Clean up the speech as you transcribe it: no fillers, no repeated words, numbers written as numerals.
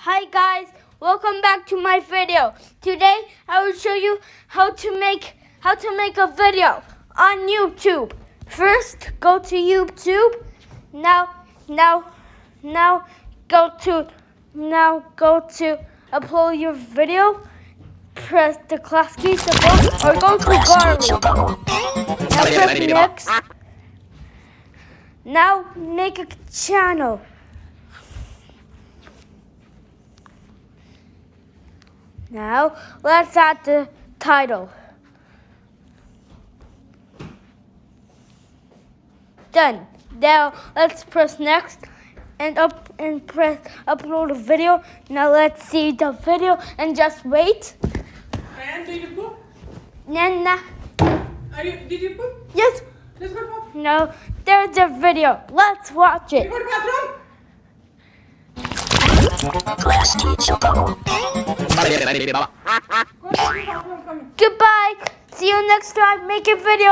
Hi guys, welcome back to my video. Today I will show you how to make a video on YouTube. First, go to YouTube. Now go to upload your video. Press the class key support or go to gallery. Now press next. Now make a channel. Now, let's add the title. Done. Now, let's press next and press upload a video. Now, let's see the video and just wait. And did you poop? Nah. Did you poop? Yes. Let's go poop. No, there's the video. Let's watch it. You go to the bathroom? Class teacher. Goodbye. See you next time. Make a video.